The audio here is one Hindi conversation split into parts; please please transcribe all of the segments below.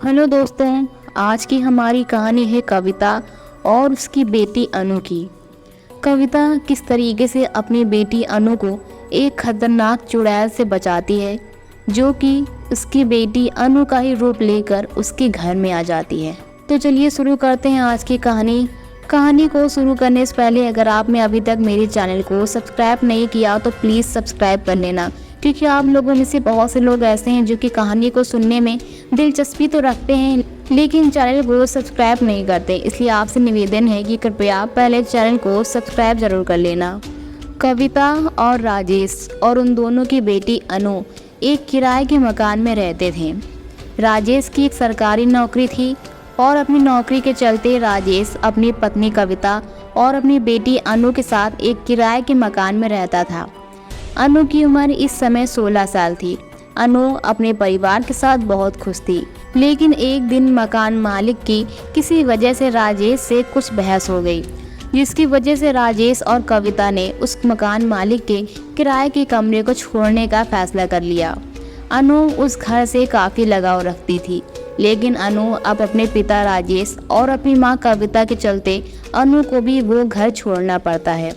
हेलो दोस्तों, आज की हमारी कहानी है कविता और उसकी बेटी अनु की। कविता किस तरीके से अपनी बेटी अनु को एक खतरनाक चुड़ैल से बचाती है, जो कि उसकी बेटी अनु का ही रूप लेकर उसके घर में आ जाती है। तो चलिए शुरू करते हैं आज की कहानी को शुरू करने से पहले अगर आपने अभी तक मेरे चैनल को सब्सक्राइब नहीं किया तो प्लीज़ सब्सक्राइब कर लेना, क्योंकि आप लोगों में से बहुत से लोग ऐसे हैं जो कि कहानी को सुनने में दिलचस्पी तो रखते हैं लेकिन चैनल को सब्सक्राइब नहीं करते। इसलिए आपसे निवेदन है कि कृपया पहले चैनल को सब्सक्राइब जरूर कर लेना। कविता और राजेश और उन दोनों की बेटी अनु एक किराए के मकान में रहते थे। राजेश की एक सरकारी नौकरी थी और अपनी नौकरी के चलते राजेश अपनी पत्नी कविता और अपनी बेटी अनु के साथ एक किराए के मकान में रहता था। अनु की उम्र इस समय 16 साल थी। अनु अपने परिवार के साथ बहुत खुश थी, लेकिन एक दिन मकान मालिक की किसी वजह से राजेश से कुछ बहस हो गई, जिसकी वजह से राजेश और कविता ने उस मकान मालिक के किराए के कमरे को छोड़ने का फैसला कर लिया। अनु उस घर से काफ़ी लगाव रखती थी, लेकिन अनु अब अपने पिता राजेश और अपनी माँ कविता के चलते अनु को भी वो घर छोड़ना पड़ता है।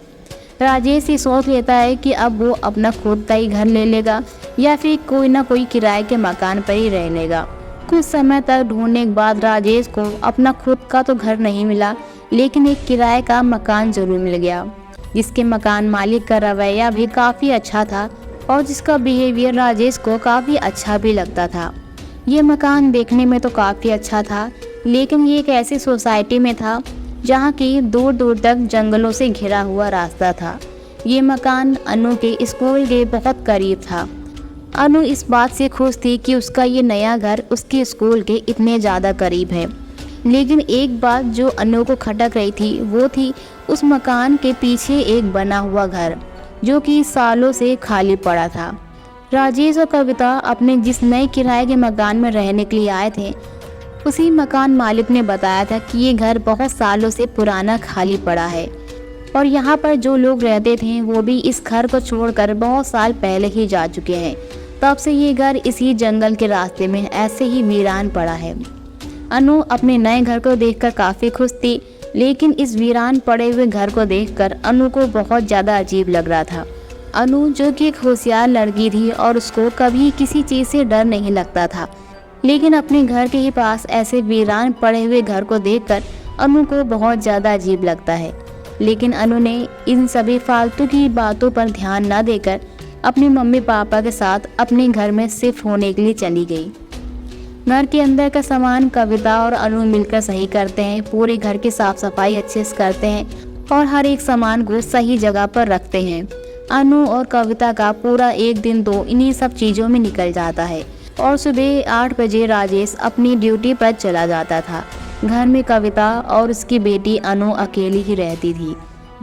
राजेश ये सोच लेता है कि अब वो अपना खुद का ही घर ले लेगा या फिर कोई ना कोई किराए के मकान पर ही रह लेगा। कुछ समय तक ढूंढने के बाद राजेश को अपना खुद का तो घर नहीं मिला, लेकिन एक किराए का मकान जरूर मिल गया, जिसके मकान मालिक का रवैया भी काफ़ी अच्छा था और जिसका बिहेवियर राजेश को काफ़ी अच्छा भी लगता था। ये मकान देखने में तो काफ़ी अच्छा था, लेकिन ये एक ऐसी सोसाइटी में था जहाँ की दूर दूर तक जंगलों से घिरा हुआ रास्ता था। ये मकान अनु के स्कूल के बहुत करीब था। अनु इस बात से खुश थी कि उसका ये नया घर उसके स्कूल के इतने ज़्यादा करीब है, लेकिन एक बात जो अनु को खटक रही थी वो थी उस मकान के पीछे एक बना हुआ घर जो कि सालों से खाली पड़ा था। राजेश और कविता अपने जिस नए किराए के मकान में रहने के लिए आए थे, उसी मकान मालिक ने बताया था कि ये घर बहुत सालों से पुराना खाली पड़ा है और यहाँ पर जो लोग रहते थे वो भी इस घर को छोड़कर बहुत साल पहले ही जा चुके हैं। तब से ये घर इसी जंगल के रास्ते में ऐसे ही वीरान पड़ा है। अनु अपने नए घर को देखकर काफ़ी खुश थी, लेकिन इस वीरान पड़े हुए घर को देखकर अनु को बहुत ज़्यादा अजीब लग रहा था। अनु जो कि एक होशियार लड़की थी और उसको कभी किसी चीज़ से डर नहीं लगता था, लेकिन अपने घर के ही पास ऐसे वीरान पड़े हुए घर को देखकर अनु को बहुत ज़्यादा अजीब लगता है। लेकिन अनु ने इन सभी फालतू की बातों पर ध्यान न देकर अपने मम्मी पापा के साथ अपने घर में शिफ्ट होने के लिए चली गई। घर के अंदर का सामान कविता और अनु मिलकर सही करते हैं। पूरे घर की साफ सफाई अच्छे से करते हैं और हर एक सामान को सही जगह पर रखते हैं। अनु और कविता का पूरा एक दिन तो इन्हीं सब चीज़ों में निकल जाता है और सुबह 8 बजे राजेश अपनी ड्यूटी पर चला जाता था। घर में कविता और उसकी बेटी अनु अकेली ही रहती थी।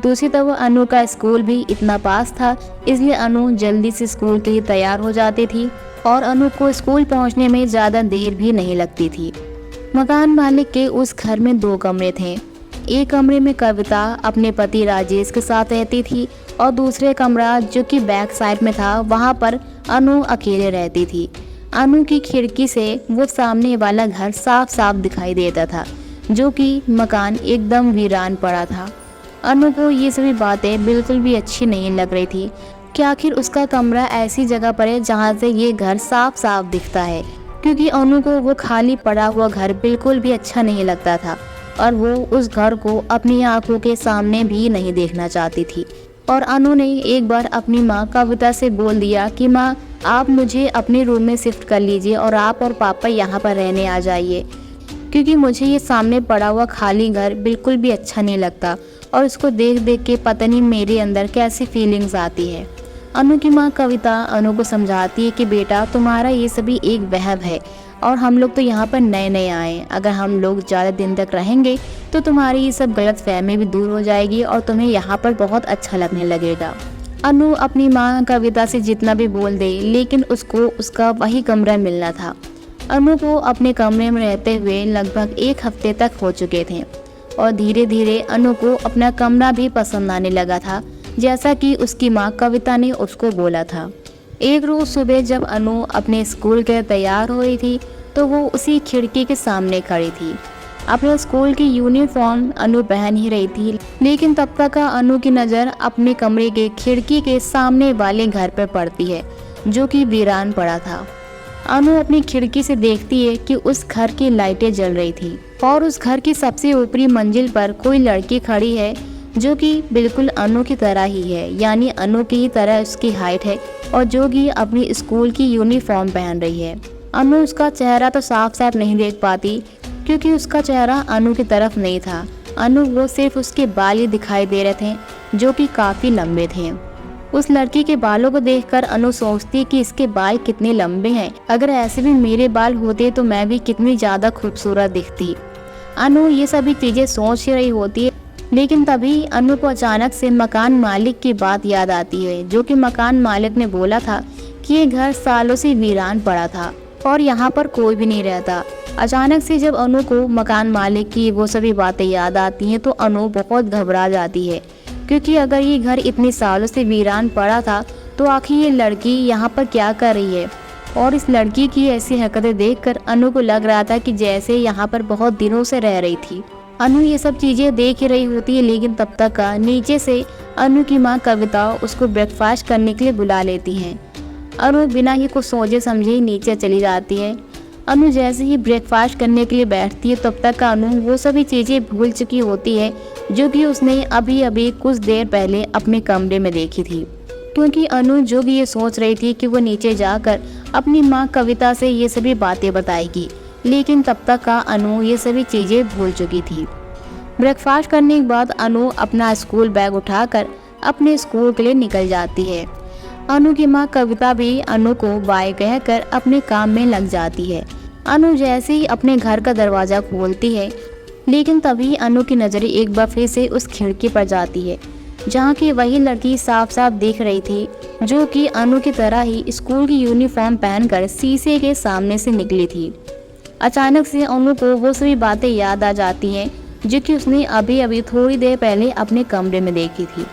दूसरी तरफ अनु का स्कूल भी इतना पास था, इसलिए अनु जल्दी से स्कूल के लिए तैयार हो जाती थी और अनु को स्कूल पहुंचने में ज़्यादा देर भी नहीं लगती थी। मकान मालिक के उस घर में 2 कमरे थे। एक कमरे में कविता अपने पति राजेश के साथ रहती थी और दूसरे कमरा जो कि बैक साइड में था वहाँ पर अनु अकेले रहती थी। अनु की खिड़की से वो सामने वाला घर साफ साफ दिखाई देता था, जो कि मकान एकदम वीरान पड़ा था। अनु को ये सभी बातें बिल्कुल भी अच्छी नहीं लग रही थी कि आखिर उसका कमरा ऐसी जगह पर है जहाँ से ये घर साफ साफ दिखता है, क्योंकि अनु को वो खाली पड़ा हुआ घर बिल्कुल भी अच्छा नहीं लगता था और वो उस घर को अपनी आंखों के सामने भी नहीं देखना चाहती थी। और अनु ने एक बार अपनी माँ कविता से बोल दिया कि माँ, आप मुझे अपने रूम में शिफ्ट कर लीजिए और आप और पापा यहाँ पर रहने आ जाइए, क्योंकि मुझे ये सामने पड़ा हुआ खाली घर बिल्कुल भी अच्छा नहीं लगता और इसको देख देख के पता नहीं मेरे अंदर कैसी फीलिंग्स आती है। अनु की माँ कविता अनु को समझाती है कि बेटा, तुम्हारा ये सभी एक वहम है और हम लोग तो यहाँ पर नए नए आए। अगर हम लोग ज़्यादा दिन तक रहेंगे तो तुम्हारी ये सब गलत फहमी भी दूर हो जाएगी और तुम्हें यहाँ पर बहुत अच्छा लगने लगेगा। अनु अपनी माँ कविता से जितना भी बोल दे, लेकिन उसको उसका वही कमरा मिलना था। अनु को अपने कमरे में रहते हुए लगभग 1 हफ्ते तक हो चुके थे और धीरे धीरे अनु को अपना कमरा भी पसंद आने लगा था, जैसा कि उसकी माँ कविता ने उसको बोला था। एक रोज़ सुबह जब अनु अपने स्कूल के तैयार हो रही थी तो वो उसी खिड़की के सामने खड़ी थी। अपने स्कूल की यूनिफॉर्म अनु पहन ही रही थी, लेकिन तब तक अनु की नज़र अपने कमरे के खिड़की के सामने वाले घर पर पड़ती है, जो कि वीरान पड़ा था। अनु अपनी खिड़की से देखती है कि उस घर की लाइटें जल रही थी और उस घर की सबसे ऊपरी मंजिल पर कोई लड़की खड़ी है, जो कि बिल्कुल अनु की तरह ही है, यानी अनु की ही तरह उसकी हाइट है और जो कि अपनी स्कूल की यूनिफॉर्म पहन रही है। अनु उसका चेहरा तो साफ साफ नहीं देख पाती, क्योंकि उसका चेहरा अनु की तरफ नहीं था। अनु वो सिर्फ उसके बाल ही दिखाई दे रहे थे, जो कि काफ़ी लंबे थे। उस लड़की के बालों को देखकर अनु सोचती कि इसके बाल कितने लंबे हैं, अगर ऐसे भी मेरे बाल होते तो मैं भी कितनी ज़्यादा खूबसूरत दिखती। अनु ये सभी चीज़ें सोच ही रही होती है, लेकिन तभी अनु को अचानक से मकान मालिक की बात याद आती है, जो कि मकान मालिक ने बोला था कि ये घर सालों से वीरान पड़ा था और यहाँ पर कोई भी नहीं रहता। अचानक से जब अनु को मकान मालिक की वो सभी बातें याद आती हैं तो अनु बहुत घबरा जाती है, क्योंकि अगर ये घर इतने सालों से वीरान पड़ा था तो आखिर ये लड़की यहाँ पर क्या कर रही है। और इस लड़की की ऐसी हरकतें देखकर अनु को लग रहा था कि जैसे यहाँ पर बहुत दिनों से रह रही थी। अनु ये सब चीज़ें देख ही रही होती है, लेकिन तब तक नीचे से अनु की माँ कविता उसको ब्रेकफास्ट करने के लिए बुला लेती हैं। अनु बिना ही कुछ सोचे समझे नीचे चली जाती है। अनु जैसे ही ब्रेकफास्ट करने के लिए बैठती है, तब तक अनु वो सभी चीज़ें भूल चुकी होती है, जो कि उसने अभी अभी कुछ देर पहले अपने कमरे में देखी थी। क्योंकि अनु जो भी ये सोच रही थी कि वो नीचे जाकर अपनी माँ कविता से ये सभी बातें बताएगी, लेकिन तब तक अनु ये सभी चीज़ें भूल चुकी थी। ब्रेकफास्ट करने के बाद अनु अपना स्कूल बैग उठाकर अपने स्कूल के लिए निकल जाती है। अनु की माँ कविता भी अनु को बाय कहकर अपने काम में लग जाती है। अनु जैसे ही अपने घर का दरवाज़ा खोलती है, लेकिन तभी अनु की नज़रें एक बार फिर से उस खिड़की पर जाती है, जहाँ की वही लड़की साफ साफ दिख रही थी, जो कि अनु की तरह ही स्कूल की यूनिफॉर्म पहनकर शीशे के सामने से निकली थी। अचानक से अनु को वो सभी बातें याद आ जाती हैं, जो कि उसने अभी अभी थोड़ी देर पहले अपने कमरे में देखी थी।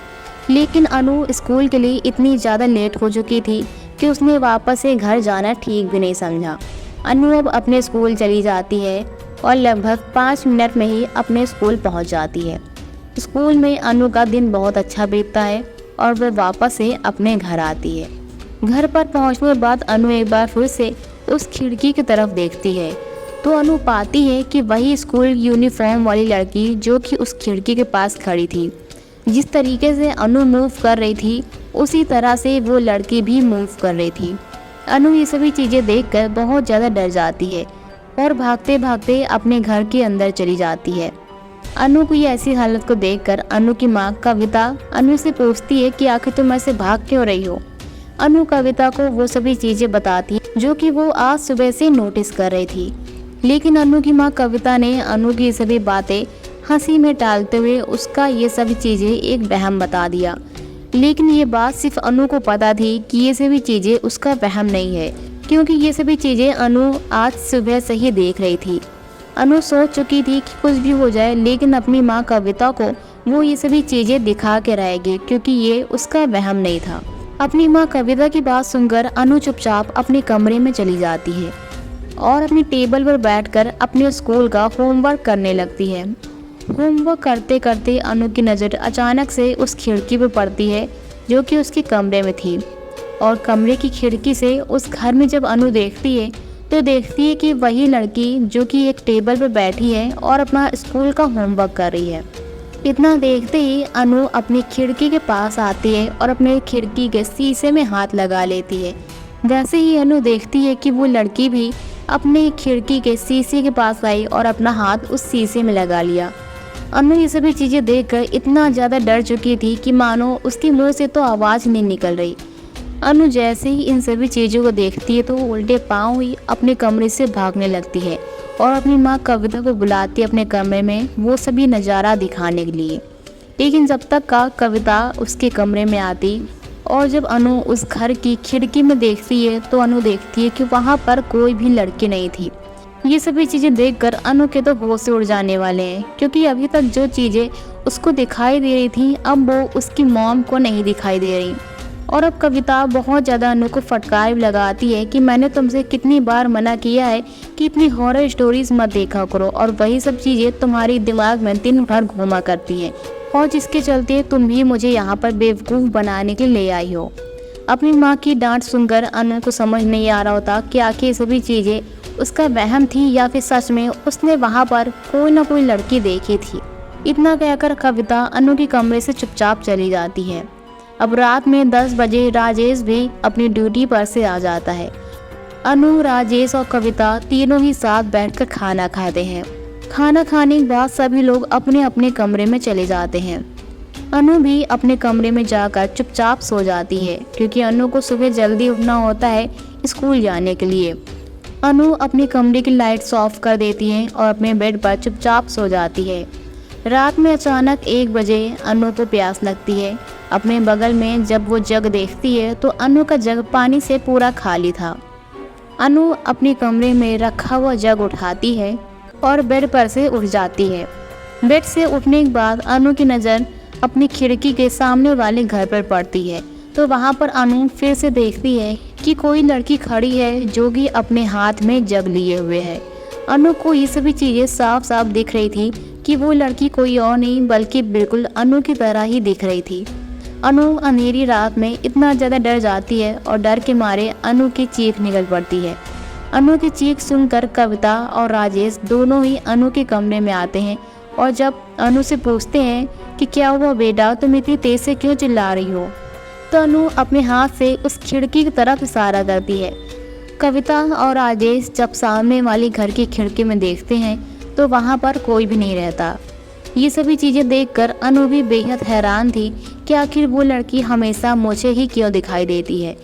लेकिन अनु स्कूल के लिए इतनी ज़्यादा लेट हो चुकी थी कि उसने वापस से घर जाना ठीक भी नहीं समझा। अनु अब अपने स्कूल चली जाती है और लगभग 5 मिनट में ही अपने स्कूल पहुंच जाती है। स्कूल में अनु का दिन बहुत अच्छा बीतता है और वह वापस से अपने घर आती है। घर पर पहुंचने के बाद अनु एक बार फिर से उस खिड़की की तरफ देखती है, तो अनु पाती है कि वही स्कूल यूनिफॉर्म वाली लड़की जो कि उस खिड़की के पास खड़ी थी। जिस तरीके से अनु मूव कर रही थी, उसी तरह से वो लड़की भी मूव कर रही थी। अनु ये सभी चीज़ें देखकर बहुत ज़्यादा डर जाती है और भागते भागते अपने घर के अंदर चली जाती है। अनु की ऐसी हालत को देखकर अनु की माँ कविता अनु से पूछती है कि आखिर तुम ऐसे भाग क्यों रही हो। अनु कविता को वो सभी चीज़ें बताती है जो कि वो आज सुबह से नोटिस कर रही थी, लेकिन अनु की माँ कविता ने अनु की सभी बातें हंसी में टालते हुए उसका ये सभी चीज़ें एक वहम बता दिया। लेकिन ये बात सिर्फ अनु को पता थी कि ये सभी चीज़ें उसका वहम नहीं है, क्योंकि ये सभी चीज़ें अनु आज सुबह से ही देख रही थी। अनु सोच चुकी थी कि कुछ भी हो जाए, लेकिन अपनी माँ कविता को वो ये सभी चीज़ें दिखा के रहेगी, क्योंकि ये उसका वहम नहीं था। अपनी माँ कविता की बात सुनकर अनु चुपचाप अपने कमरे में चली जाती है और अपनी टेबल पर बैठकर अपने स्कूल का होमवर्क करने लगती है। होमवर्क करते करते अनु की नज़र अचानक से उस खिड़की पर पड़ती है, जो कि उसके कमरे में थी। और कमरे की खिड़की से उस घर में जब अनु देखती है, तो देखती है कि वही लड़की जो कि एक टेबल पर बैठी है और अपना स्कूल का होमवर्क कर रही है। इतना देखते ही अनु अपनी खिड़की के पास आती है और अपने खिड़की के शीशे में हाथ लगा लेती है। वैसे ही अनु देखती है कि वो लड़की भी अपने खिड़की के शीशे के पास आई और अपना हाथ उस शीशे में लगा लिया। अनु ये सभी चीज़ें देखकर इतना ज़्यादा डर चुकी थी कि मानो उसके मुंह से तो आवाज़ नहीं निकल रही। अनु जैसे ही इन सभी चीज़ों को देखती है तो उल्टे पाँव ही अपने कमरे से भागने लगती है और अपनी माँ कविता को बुलाती है अपने कमरे में वो सभी नज़ारा दिखाने के लिए। लेकिन जब तक का कविता उसके कमरे में आती और जब अनु उस घर की खिड़की में देखती है, तो अनु देखती है कि वहाँ पर कोई भी लड़की नहीं थी। ये सभी चीज़ें देखकर अनु के तो होश से उड़ जाने वाले हैं, क्योंकि अभी तक जो चीज़ें उसको दिखाई दे रही थी अब वो उसकी मॉम को नहीं दिखाई दे रही। और अब कविता बहुत ज़्यादा अनु को फटकार लगाती है कि मैंने तुमसे कितनी बार मना किया है कि इतनी हॉरर स्टोरीज मत देखा करो, और वही सब चीज़ें तुम्हारी दिमाग में दिन भर घूमा करती हैं, और जिसके चलते तुम भी मुझे यहाँ पर बेवकूफ़ बनाने के लिए ले आई हो। अपनी माँ की डांट सुनकर अनु को समझ नहीं आ रहा होता कि आखिर सभी चीज़ें उसका वहम थी या फिर सच में उसने वहाँ पर कोई ना कोई लड़की देखी थी। इतना कहकर कविता अनु के कमरे से चुपचाप चली जाती है। अब रात में 10 बजे राजेश भी अपनी ड्यूटी पर से आ जाता है। अनु, राजेश और कविता तीनों ही साथ बैठकर खाना खाते हैं। खाना खाने के बाद सभी लोग अपने अपने कमरे में चले जाते हैं। अनु भी अपने कमरे में जाकर चुपचाप सो जाती है, क्योंकि अनु को सुबह जल्दी उठना होता है स्कूल जाने के लिए। अनु अपने कमरे की लाइट्स ऑफ कर देती है और अपने बेड पर चुपचाप सो जाती है। रात में अचानक 1 बजे अनु को प्यास लगती है। अपने बगल में जब वो जग देखती है तो अनु का जग पानी से पूरा खाली था। अनु अपने कमरे में रखा हुआ जग उठाती है और बेड पर से उठ जाती है। बेड से उठने के बाद अनु की नज़र अपनी खिड़की के सामने वाले घर पर पड़ती है, तो वहाँ पर अनु फिर से देखती है कि कोई लड़की खड़ी है जो कि अपने हाथ में जग लिए हुए है। अनु को ये सभी चीज़ें साफ साफ दिख रही थी कि वो लड़की कोई और नहीं बल्कि बिल्कुल अनु की तरह ही दिख रही थी। अनु अंधेरी रात में इतना ज़्यादा डर जाती है और डर के मारे अनु की चीख निकल पड़ती है। अनु की चीख सुनकर कविता और राजेश दोनों ही अनु के कमरे में आते हैं, और जब अनु से पूछते हैं कि क्या हुआ बेटा, तुम इतनी तेज से क्यों चिल्ला रही हो, तो अनु अपने हाथ से उस खिड़की की तरफ इशारा करती है। कविता और राजेश जब सामने वाली घर की खिड़की में देखते हैं तो वहाँ पर कोई भी नहीं रहता। ये सभी चीज़ें देखकर अनु भी बेहद हैरान थी कि आखिर वो लड़की हमेशा मुझे ही क्यों दिखाई देती है।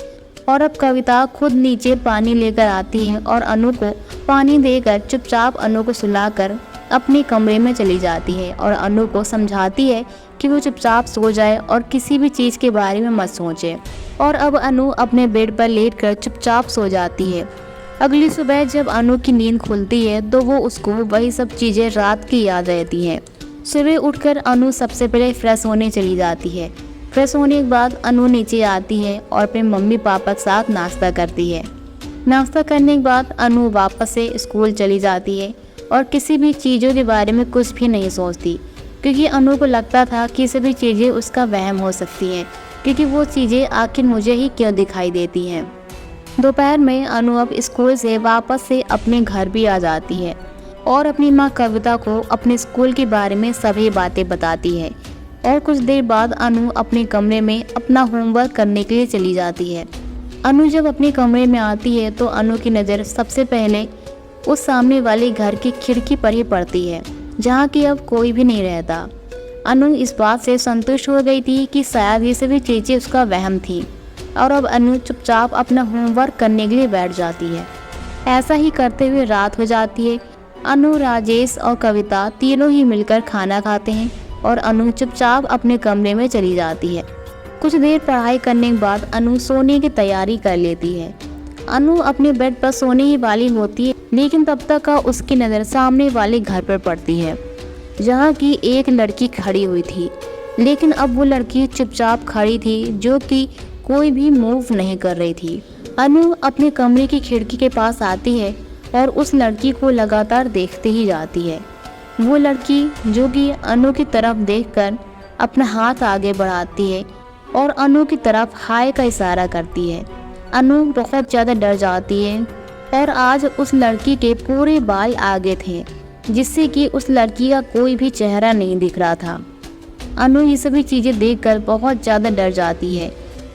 और अब कविता खुद नीचे पानी लेकर आती है और अनु को पानी देकर चुपचाप अनु को सुलाकर अपने कमरे में चली जाती है और अनु को समझाती है कि वो चुपचाप सो जाए और किसी भी चीज़ के बारे में मत सोचे। और अब अनु अपने बेड पर लेटकर चुपचाप सो जाती है। अगली सुबह जब अनु की नींद खुलती है तो वो उसको वही सब चीज़ें रात की याद रहती हैं। सुबह उठकर अनु सबसे पहले फ्रेश होने चली जाती है। फ्रेश होने के बाद अनु नीचे आती है और अपने मम्मी पापा के साथ नाश्ता करती है। नाश्ता करने के बाद अनु वापस से स्कूल चली जाती है और किसी भी चीज़ों के बारे में कुछ भी नहीं सोचती, क्योंकि अनु को लगता था कि सभी चीज़ें उसका वहम हो सकती हैं, क्योंकि वो चीज़ें आखिर मुझे ही क्यों दिखाई देती हैं। दोपहर में अनु अब स्कूल से वापस से अपने घर भी आ जाती है और अपनी माँ कविता को अपने स्कूल के बारे में सभी बातें बताती है। और कुछ देर बाद अनु अपने कमरे में अपना होमवर्क करने के लिए चली जाती है। अनु जब अपने कमरे में आती है तो अनु की नज़र सबसे पहले उस सामने वाले घर की खिड़की पर ही पड़ती है, जहाँ की अब कोई भी नहीं रहता। अनु इस बात से संतुष्ट हो गई थी कि शायद ये सभी चीज़ें उसका वहम थी, और अब अनु चुपचाप अपना होमवर्क करने के लिए बैठ जाती है। ऐसा ही करते हुए रात हो जाती है। अनु, राजेश और कविता तीनों ही मिलकर खाना खाते हैं और अनु चुपचाप अपने कमरे में चली जाती है। कुछ देर पढ़ाई करने के बाद अनु सोने की तैयारी कर लेती है। अनु अपने बेड पर सोने ही वाली होती है, लेकिन तब तक का उसकी नज़र सामने वाले घर पर पड़ती है, जहाँ की एक लड़की खड़ी हुई थी। लेकिन अब वो लड़की चुपचाप खड़ी थी, जो कि कोई भी मूव नहीं कर रही थी। अनु अपने कमरे की खिड़की के पास आती है और उस लड़की को लगातार देखते ही जाती है। वो लड़की जो कि अनु की तरफ देखकर अपना हाथ आगे बढ़ाती है और अनु की तरफ हाय का इशारा करती है। अनु बहुत ज़्यादा डर जाती है और आज उस लड़की के पूरे बाल आगे थे, जिससे कि उस लड़की का कोई भी चेहरा नहीं दिख रहा था। अनु ये सभी चीज़ें देखकर बहुत ज़्यादा डर जाती है।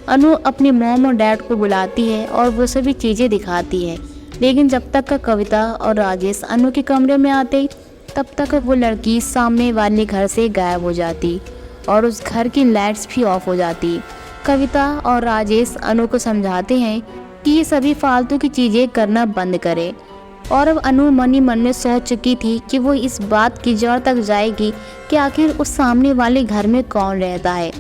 अनु अपने मॉम और डैड को बुलाती है और वो सभी चीज़ें दिखाती है, लेकिन जब तक का कविता और राजेश अनु के कमरे में आते तब तक वो लड़की सामने वाले घर से गायब हो जाती और उस घर की लाइट्स भी ऑफ हो जाती। कविता और राजेश अनु को समझाते हैं कि ये सभी फालतू की चीज़ें करना बंद करे, और अब अनु मन ही मन में सोच चुकी थी कि वो इस बात की जड़ तक जाएगी कि आखिर उस सामने वाले घर में कौन रहता है,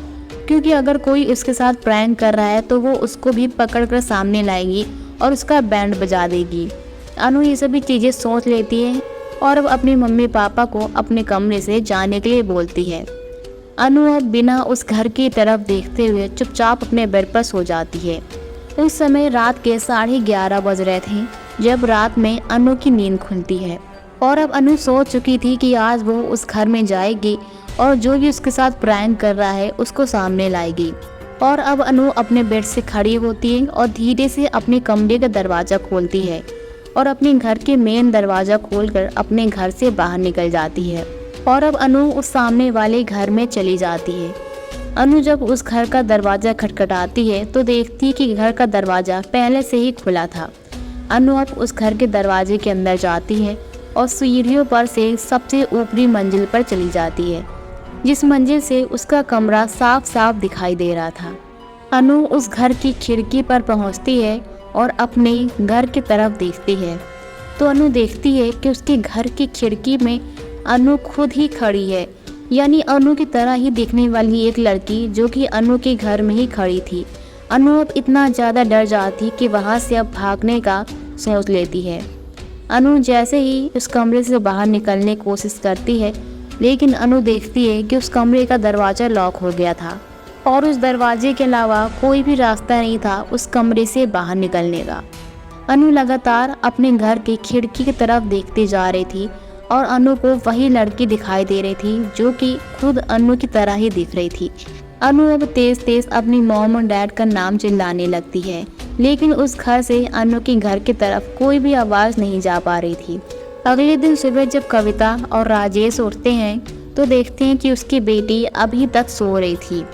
क्योंकि अगर कोई उसके साथ प्रैंक कर रहा है तो वो उसको भी पकड़कर सामने लाएगी और उसका बैंड बजा देगी। अनु ये सभी चीज़ें सोच लेती है और अब अपने मम्मी पापा को अपने कमरे से जाने के लिए बोलती है। अनु अब बिना उस घर की तरफ देखते हुए चुपचाप अपने बेड पर सो जाती है। उस समय रात के 11:30 बज रहे थे जब रात में अनु की नींद खुलती है और अब अनु सोच चुकी थी कि आज वो उस घर में जाएगी और जो भी उसके साथ प्रैंक कर रहा है उसको सामने लाएगी। और अब अनु अपने बेड से खड़ी होती है और धीरे से अपने कमरे का दरवाज़ा खोलती है और अपने घर के मेन दरवाज़ा खोलकर अपने घर से बाहर निकल जाती है। और अब अनु उस सामने वाले घर में चली जाती है। अनु जब उस घर का दरवाज़ा खटखटाती है तो देखती है कि घर का दरवाज़ा पहले से ही खुला था। अनु अब उस घर के दरवाजे के अंदर जाती है और सीढ़ियों पर से सबसे ऊपरी मंजिल पर चली जाती है, जिस मंजिल से उसका कमरा साफ साफ दिखाई दे रहा था। अनु उस घर की खिड़की पर पहुंचती है और अपने घर की तरफ देखती है तो अनु देखती है कि उसके घर की खिड़की में अनु खुद ही खड़ी है, यानी अनु की तरह ही दिखने वाली एक लड़की जो कि अनु के घर में ही खड़ी थी। अनु अब इतना ज़्यादा डर जाती कि वहाँ से अब भागने का सोच लेती है। अनु जैसे ही उस कमरे से बाहर निकलने की कोशिश करती है, लेकिन अनु देखती है कि उस कमरे का दरवाज़ा लॉक हो गया था और उस दरवाजे के अलावा कोई भी रास्ता नहीं था उस कमरे से बाहर निकलने का। अनु लगातार अपने घर की खिड़की की तरफ देखती जा रही थी और अनु को वही लड़की दिखाई दे रही थी जो कि खुद अनु की तरह ही दिख रही थी। अनु अब तेज तेज अपनी मॉम और डैड का नाम चिल्लाने लगती है, लेकिन उस घर से अनु के घर की तरफ कोई भी आवाज़ नहीं जा पा रही थी। अगले दिन सुबह जब कविता और राजेश उठते हैं तो देखते हैं कि उसकी बेटी अभी तक सो रही थी।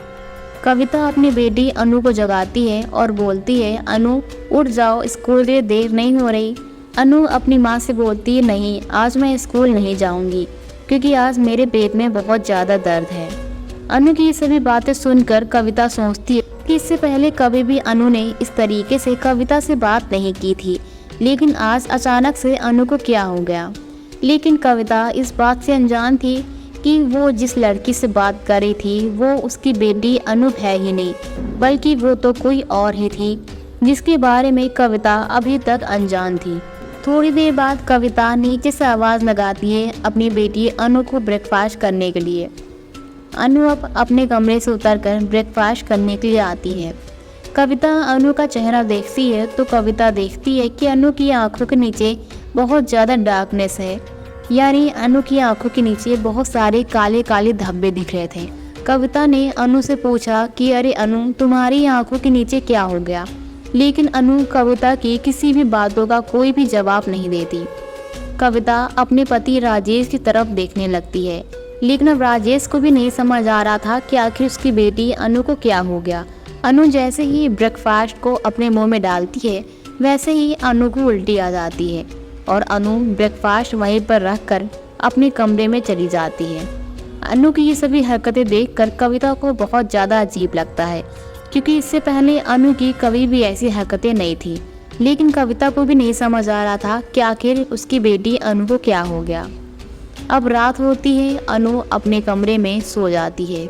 कविता अपनी बेटी अनु को जगाती है और बोलती है, अनु उठ जाओ, स्कूल के देर नहीं हो रही। अनु अपनी माँ से बोलती है, नहीं आज मैं स्कूल नहीं जाऊंगी क्योंकि आज मेरे पेट में बहुत ज़्यादा दर्द है। अनु की ये सभी बातें सुनकर कविता सोचती है कि इससे पहले कभी भी अनु ने इस तरीके से कविता से बात नहीं की थी, लेकिन आज अचानक से अनु को क्या हो गया। लेकिन कविता इस बात से अनजान थी कि वो जिस लड़की से बात कर रही थी वो उसकी बेटी अनु है ही नहीं, बल्कि वो तो कोई और ही थी जिसके बारे में कविता अभी तक अनजान थी। थोड़ी देर बाद कविता नीचे से आवाज़ लगाती है अपनी बेटी अनु को ब्रेकफास्ट करने के लिए। अनु अब अपने कमरे से उतरकर ब्रेकफास्ट करने के लिए आती है। कविता अनु का चेहरा देखती है तो कविता देखती है कि अनु की आंखों के नीचे बहुत ज़्यादा डार्कनेस है, यानी अनु की आंखों के नीचे बहुत सारे काले काले धब्बे दिख रहे थे। कविता ने अनु से पूछा कि अरे अनु, तुम्हारी आंखों के नीचे क्या हो गया, लेकिन अनु कविता की किसी भी बातों का कोई भी जवाब नहीं देती। कविता अपने पति राजेश की तरफ देखने लगती है, लेकिन अब राजेश को भी नहीं समझ आ रहा था कि आखिर उसकी बेटी अनु को क्या हो गया। अनु जैसे ही ब्रेकफास्ट को अपने मुंह में डालती है वैसे ही अनु को उल्टी आ जाती है और अनु ब्रेकफास्ट वहीं पर रखकर अपने कमरे में चली जाती है। अनु की ये सभी हरकतें देखकर कविता को बहुत ज़्यादा अजीब लगता है, क्योंकि इससे पहले अनु की कभी भी ऐसी हरकतें नहीं थी। लेकिन कविता को भी नहीं समझ आ रहा था कि आखिर उसकी बेटी अनु को क्या हो गया। अब रात होती है, अनु अपने कमरे में सो जाती है।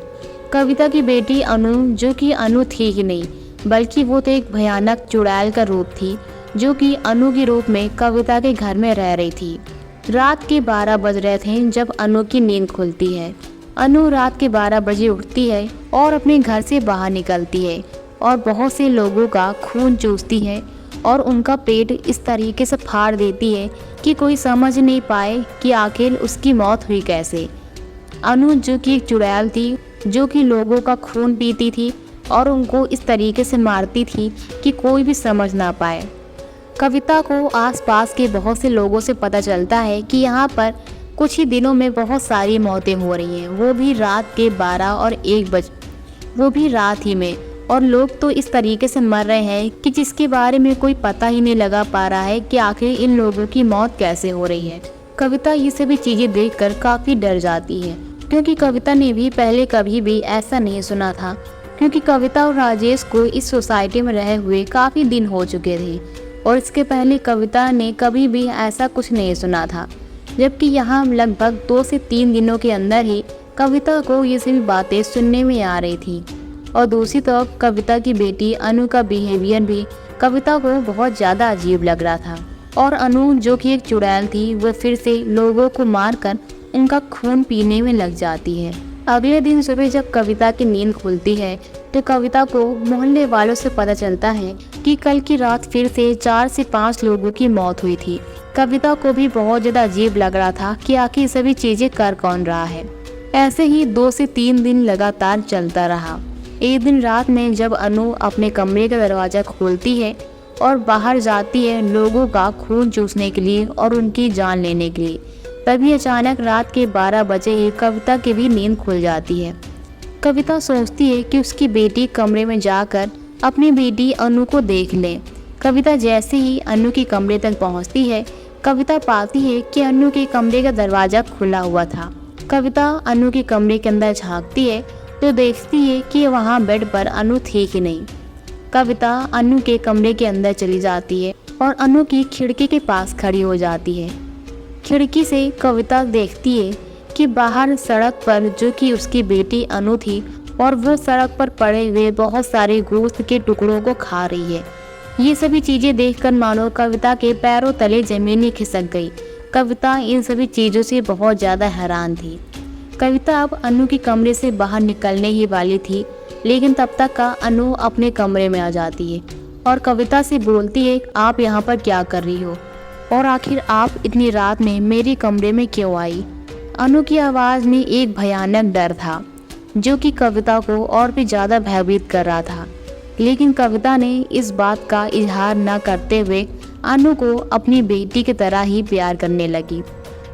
कविता की बेटी अनु, जो कि अनु थी ही नहीं बल्कि वो तो एक भयानक चुड़ैल का रूप थी, जो कि अनु के रूप में कविता के घर में रह रही थी। रात के 12 बज रहे थे जब अनु की नींद खुलती है। अनु रात के 12 बजे उठती है और अपने घर से बाहर निकलती है और बहुत से लोगों का खून चूसती है और उनका पेट इस तरीके से फाड़ देती है कि कोई समझ नहीं पाए कि आखिर उसकी मौत हुई कैसे। अनु, जो कि एक चुड़ैल थी, जो कि लोगों का खून पीती थी और उनको इस तरीके से मारती थी कि कोई भी समझ ना पाए। कविता को आसपास के बहुत से लोगों से पता चलता है कि यहाँ पर कुछ ही दिनों में बहुत सारी मौतें हो रही हैं, वो भी रात के 12 और 1 बजे, वो भी रात ही में। और लोग तो इस तरीके से मर रहे हैं कि जिसके बारे में कोई पता ही नहीं लगा पा रहा है कि आखिर इन लोगों की मौत कैसे हो रही है। कविता ये सभी चीज़ें देखकर काफ़ी डर जाती है, क्योंकि कविता ने भी पहले कभी भी ऐसा नहीं सुना था, क्योंकि कविता और राजेश को इस सोसाइटी में रहे हुए काफ़ी दिन हो चुके थे और इसके पहले कविता ने कभी भी ऐसा कुछ नहीं सुना था। जबकि यहाँ लगभग 2 से 3 दिनों के अंदर ही कविता को ये सभी बातें सुनने में आ रही थी। और दूसरी तरफ कविता की बेटी अनु का बिहेवियर भी कविता को बहुत ज़्यादा अजीब लग रहा था। और अनु, जो कि एक चुड़ैल थी, वो फिर से लोगों को मारकर उनका खून पीने में लग जाती है। अगले दिन सुबह जब कविता की नींद खुलती है तो कविता को मोहल्ले वालों से पता चलता है कि कल की रात फिर से 4 से 5 लोगों की मौत हुई थी। कविता को भी बहुत ज़्यादा अजीब लग रहा था कि आखिर सभी चीज़ें कर कौन रहा है। ऐसे ही 2 से 3 दिन लगातार चलता रहा। एक दिन रात में जब अनु अपने कमरे का दरवाज़ा खोलती है और बाहर जाती है लोगों का खून चूसने के लिए और उनकी जान लेने के लिए, तभी अचानक रात के 12 बजे ही कविता की भी नींद खुल जाती है। कविता सोचती है कि उसकी बेटी कमरे में जाकर अपनी बेटी अनु को देख ले। कविता जैसे ही अनु के कमरे तक पहुंचती है, कविता पाती है कि अनु के कमरे का दरवाज़ा खुला हुआ था। कविता अनु के कमरे के अंदर झांकती है तो देखती है कि वहाँ बेड पर अनु थी ही नहीं। कविता अनु के कमरे के अंदर चली जाती है और अनु की खिड़की के पास खड़ी हो जाती है। खिड़की से कविता देखती है कि बाहर सड़क पर जो कि उसकी बेटी अनु थी और वो सड़क पर पड़े हुए बहुत सारे गोश्त के टुकड़ों को खा रही है। ये सभी चीज़ें देखकर मानो कविता के पैरों तले ज़मीन ही खिसक गई। कविता इन सभी चीज़ों से बहुत ज़्यादा हैरान थी। कविता अब अनु के कमरे से बाहर निकलने ही वाली थी, लेकिन तब तक का अनु अपने कमरे में आ जाती है और कविता से बोलती है, आप यहाँ पर क्या कर रही हो और आखिर आप इतनी रात में मेरे कमरे में क्यों आई। अनु की आवाज़ में एक भयानक डर था जो कि कविता को और भी ज़्यादा भयभीत कर रहा था, लेकिन कविता ने इस बात का इजहार न करते हुए अनु को अपनी बेटी की तरह ही प्यार करने लगी,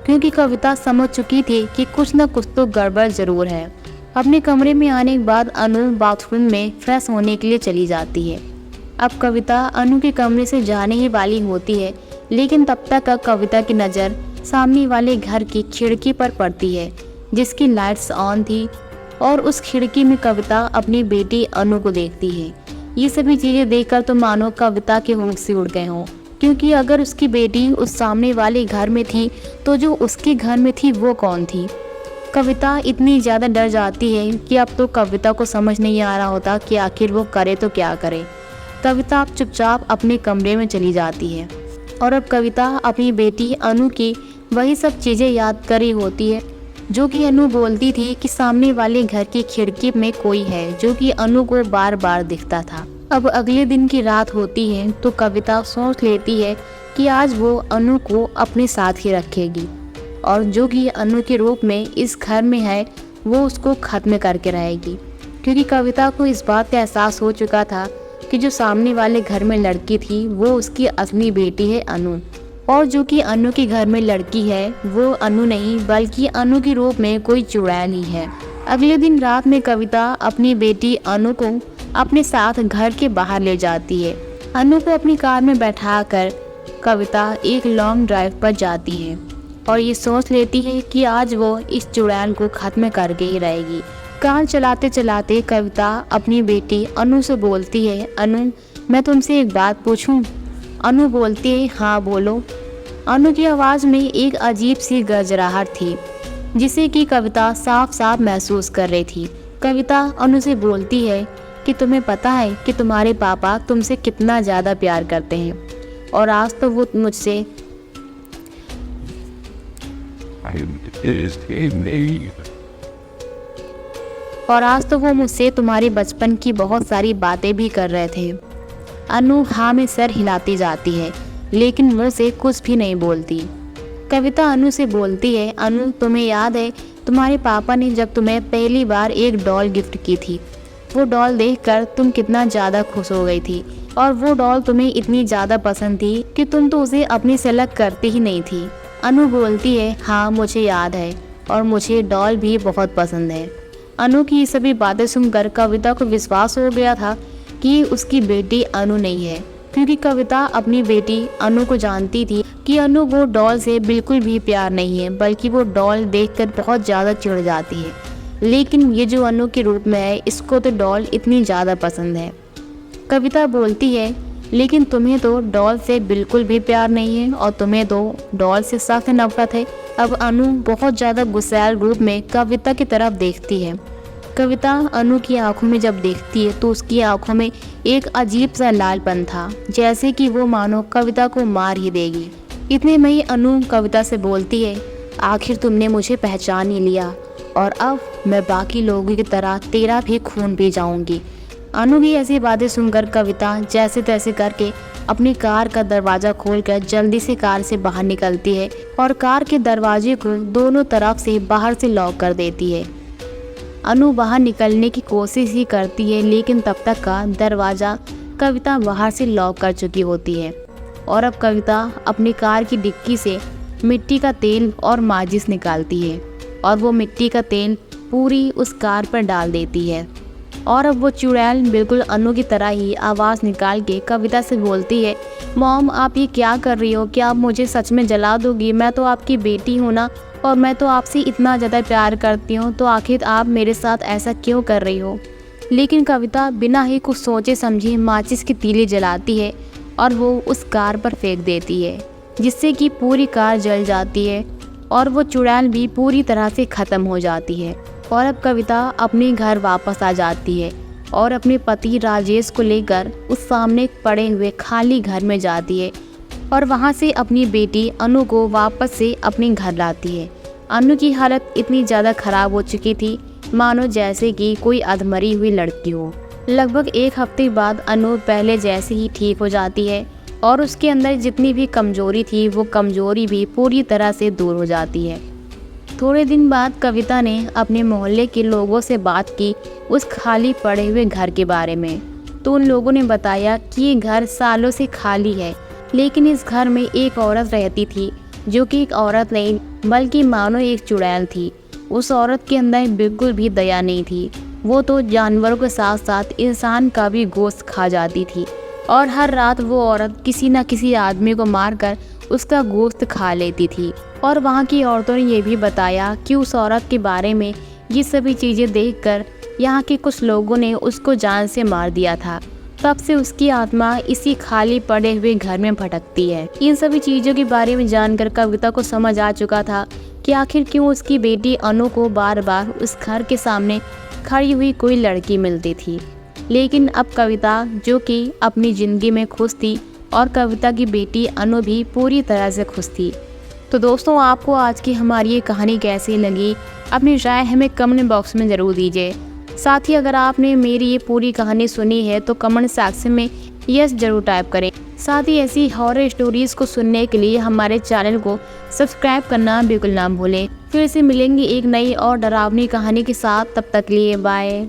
क्योंकि कविता समझ चुकी थी कि कुछ न कुछ तो गड़बड़ ज़रूर है। अपने कमरे में आने के बाद अनु बाथरूम में फ्रेश होने के लिए चली जाती है। अब कविता अनु के कमरे से जाने ही वाली होती है, लेकिन तब तक कविता की नज़र सामने वाले घर की खिड़की पर पड़ती है जिसकी लाइट्स ऑन थी और उस खिड़की में कविता अपनी बेटी अनु को देखती है। ये सभी चीज़ें देखकर तो मानो कविता के होश से उड़ गए हों, क्योंकि अगर उसकी बेटी उस सामने वाले घर में थी तो जो उसके घर में थी वो कौन थी। कविता इतनी ज़्यादा डर जाती है कि अब तो कविता को समझ नहीं आ रहा होता कि आखिर वो करे तो क्या करे। कविता अब चुपचाप अपने कमरे में चली जाती है और अब कविता अपनी बेटी अनु की वही सब चीज़ें याद कर रही होती है जो कि अनु बोलती थी कि सामने वाले घर की खिड़की में कोई है, जो कि अनु को बार बार दिखता था। अब अगले दिन की रात होती है तो कविता सोच लेती है कि आज वो अनु को अपने साथ ही रखेगी और जो कि अनु के रूप में इस घर में है वो उसको ख़त्म करके रहेगी, क्योंकि कविता को इस बात का एहसास हो चुका था कि जो सामने वाले घर में लड़की थी वो उसकी असली बेटी है अनु, और जो कि अनु के घर में लड़की है वो अनु नहीं बल्कि अनु के रूप में कोई चुड़ैल ही है। अगले दिन रात में कविता अपनी बेटी अनु को अपने साथ घर के बाहर ले जाती है। अनु को अपनी कार में बैठाकर कविता एक लॉन्ग ड्राइव पर जाती है और ये सोच लेती है कि आज वो इस चुड़ैल को ख़त्म करके ही रहेगी। कार चलाते चलाते कविता अपनी बेटी अनु से बोलती है, अनु मैं तुमसे एक बात पूछूं। अनु बोलती है, हाँ बोलो। अनु की आवाज़ में एक अजीब सी गरजराहट थी जिसे कि कविता साफ साफ महसूस कर रही थी। कविता अनु से बोलती है कि तुम्हें पता है कि तुम्हारे पापा तुमसे कितना ज़्यादा प्यार करते हैं और आज तो वो मुझसे तुम्हारे बचपन की बहुत सारी बातें भी कर रहे थे। अनु हाँ में सर हिलाती जाती है लेकिन मुंह से कुछ भी नहीं बोलती। कविता अनु से बोलती है, अनु तुम्हें याद है तुम्हारे पापा ने जब तुम्हें पहली बार एक डॉल गिफ्ट की थी, वो डॉल देखकर तुम कितना ज़्यादा खुश हो गई थी और वो डॉल तुम्हें इतनी ज़्यादा पसंद थी कि तुम तो उसे अपनी से अलग करती ही नहीं थी। अनु बोलती है, हाँ मुझे याद है और मुझे डॉल भी बहुत पसंद है। अनु की ये सभी बातें सुनकर कविता को विश्वास हो गया था कि उसकी बेटी अनु नहीं है, क्योंकि कविता अपनी बेटी अनु को जानती थी कि अनु वो डॉल से बिल्कुल भी प्यार नहीं है, बल्कि वो डॉल देखकर बहुत ज़्यादा चिढ़ जाती है। लेकिन ये जो अनु के रूप में है इसको तो डॉल इतनी ज़्यादा पसंद है। कविता बोलती है, लेकिन तुम्हें तो डॉल से बिल्कुल भी प्यार नहीं है और तुम्हें तो डॉल से सख्त नफरत है। अब अनु बहुत ज़्यादा गुस्सैल रूप में कविता की तरफ देखती है। कविता अनु की आंखों में जब देखती है तो उसकी आंखों में एक अजीब सा लालपन था, जैसे कि वो मानो कविता को मार ही देगी। इतने में ही अनु कविता से बोलती है, आखिर तुमने मुझे पहचान ही लिया और अब मैं बाकी लोगों की तरह तेरा भी खून पी जाऊंगी। अनु की ऐसी बातें सुनकर कविता जैसे तैसे करके अपनी कार का दरवाज़ा खोलकर जल्दी से कार से बाहर निकलती है और कार के दरवाजे को दोनों तरफ से बाहर से लॉक कर देती है। अनु बाहर निकलने की कोशिश ही करती है, लेकिन तब तक का दरवाज़ा कविता बाहर से लॉक कर चुकी होती है और अब कविता अपनी कार की डिक्की से मिट्टी का तेल और माचिस निकालती है और वो मिट्टी का तेल पूरी उस कार पर डाल देती है। और अब वो चुड़ैल बिल्कुल अनु की तरह ही आवाज़ निकाल के कविता से बोलती है, मॉम आप ये क्या कर रही हो? क्या आप मुझे सच में जला दोगी? मैं तो आपकी बेटी हूँ ना, और मैं तो आपसे इतना ज़्यादा प्यार करती हूँ, तो आखिर आप मेरे साथ ऐसा क्यों कर रही हो? लेकिन कविता बिना ही कुछ सोचे समझे माचिस की तीली जलाती है और वो उस कार पर फेंक देती है, जिससे कि पूरी कार जल जाती है और वो चुड़ैल भी पूरी तरह से ख़त्म हो जाती है। और अब कविता अपने घर वापस आ जाती है और अपने पति राजेश को लेकर उस सामने पड़े हुए खाली घर में जाती है और वहाँ से अपनी बेटी अनु को वापस से अपने घर लाती है। अनु की हालत इतनी ज़्यादा ख़राब हो चुकी थी मानो जैसे कि कोई अधमरी हुई लड़की हो। लगभग 1 हफ्ते बाद अनु पहले जैसे ही ठीक हो जाती है और उसके अंदर जितनी भी कमजोरी थी वो कमजोरी भी पूरी तरह से दूर हो जाती है। थोड़े दिन बाद कविता ने अपने मोहल्ले के लोगों से बात की उस खाली पड़े हुए घर के बारे में, तो उन लोगों ने बताया कि ये घर सालों से खाली है, लेकिन इस घर में एक औरत रहती थी जो कि एक औरत नहीं बल्कि मानो एक चुड़ैल थी। उस औरत के अंदर बिल्कुल भी दया नहीं थी, वो तो जानवरों के साथ साथ इंसान का भी गोश्त खा जाती थी और हर रात वो औरत किसी न किसी आदमी को मारकर उसका गोश्त खा लेती थी। और वहाँ की औरतों ने ये भी बताया कि उस औरत के बारे में ये सभी चीज़ें देखकर यहाँ के कुछ लोगों ने उसको जान से मार दिया था। तब से उसकी आत्मा इसी खाली पड़े हुए घर में भटकती है। इन सभी चीज़ों के बारे में जानकर कविता को समझ आ चुका था कि आखिर क्यों उसकी बेटी अनु को बार बार उस घर के सामने खड़ी हुई कोई लड़की मिलती थी। लेकिन अब कविता जो कि अपनी ज़िंदगी में खुश थी और कविता की बेटी अनु भी पूरी तरह से खुश थी। तो दोस्तों, आपको आज की हमारी ये कहानी कैसी लगी? अपनी राय हमें कमेंट बॉक्स में ज़रूर दीजिए। साथ ही अगर आपने मेरी ये पूरी कहानी सुनी है तो कमेंट सेक्शन में यस जरूर टाइप करें। साथ ही ऐसी हॉरर स्टोरीज़ को सुनने के लिए हमारे चैनल को सब्सक्राइब करना बिल्कुल ना भूलें। फिर से मिलेंगे एक नई और डरावनी कहानी के साथ, तब तक लिए बाय।